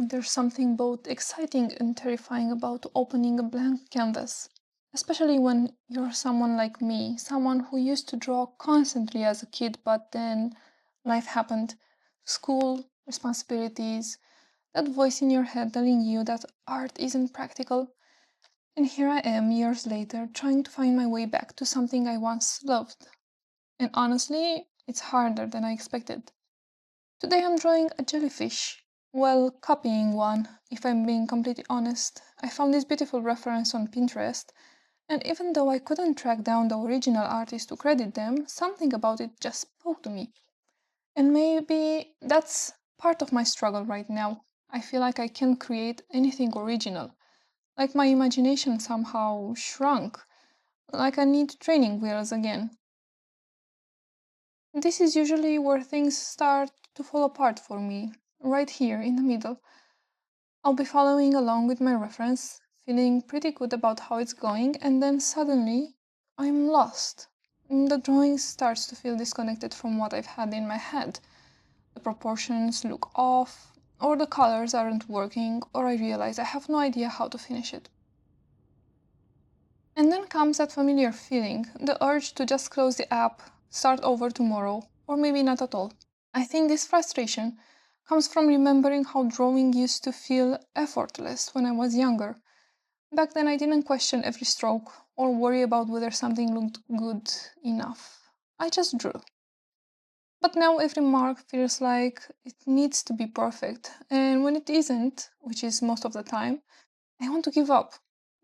There's something both exciting and terrifying about opening a blank canvas, especially when you're someone like me, someone who used to draw constantly as a kid, but then life happened. School, responsibilities, that voice in your head telling you that art isn't practical. And here I am, years later, trying to find my way back to something I once loved. And honestly, it's harder than I expected. Today I'm drawing a jellyfish. Well, copying one, if I'm being completely honest. I found this beautiful reference on Pinterest, and even though I couldn't track down the original artist to credit them, something about it just spoke to me. And maybe that's part of my struggle right now. I feel like I can't create anything original. Like my imagination somehow shrunk. Like I need training wheels again. This is usually where things start to fall apart for me, right here in the middle. I'll be following along with my reference, feeling pretty good about how it's going, and then suddenly I'm lost. The drawing starts to feel disconnected from what I've had in my head. The proportions look off, or the colors aren't working, or I realize I have no idea how to finish it. And then comes that familiar feeling, the urge to just close the app, start over tomorrow, or maybe not at all. I think this frustration comes from remembering how drawing used to feel effortless when I was younger. Back then, I didn't question every stroke or worry about whether something looked good enough. I just drew. But now every mark feels like it needs to be perfect, and when it isn't, which is most of the time, I want to give up.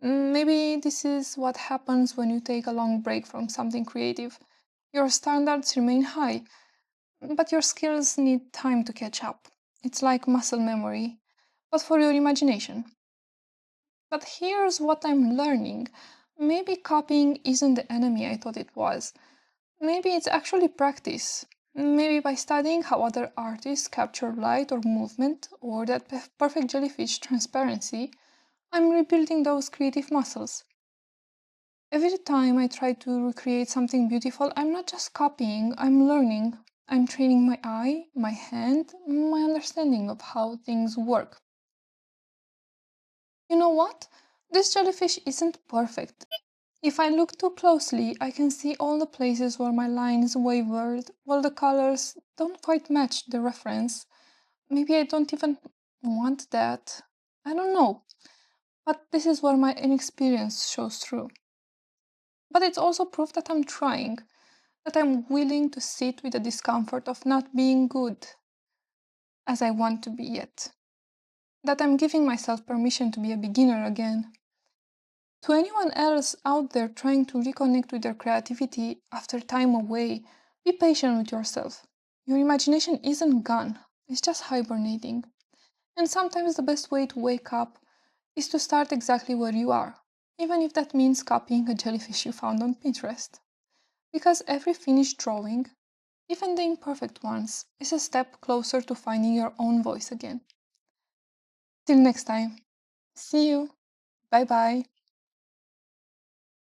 Maybe this is what happens when you take a long break from something creative. Your standards remain high, but your skills need time to catch up. It's like muscle memory, but for your imagination. But here's what I'm learning. Maybe copying isn't the enemy I thought it was. Maybe it's actually practice. Maybe by studying how other artists capture light or movement, or that perfect jellyfish transparency, I'm rebuilding those creative muscles. Every time I try to recreate something beautiful, I'm not just copying, I'm learning. I'm training my eye, my hand, my understanding of how things work. You know what? This jellyfish isn't perfect. If I look too closely, I can see all the places where my lines wavered, while the colors don't quite match the reference. Maybe I don't even want that. I don't know. But this is where my inexperience shows through. But it's also proof that I'm trying, that I'm willing to sit with the discomfort of not being good as I want to be yet, that I'm giving myself permission to be a beginner again. To anyone else out there trying to reconnect with their creativity after time away, be patient with yourself. Your imagination isn't gone, it's just hibernating. And sometimes the best way to wake up is to start exactly where you are, even if that means copying a jellyfish you found on Pinterest. Because every finished drawing, even the imperfect ones, is a step closer to finding your own voice again. Till next time. See you. Bye bye.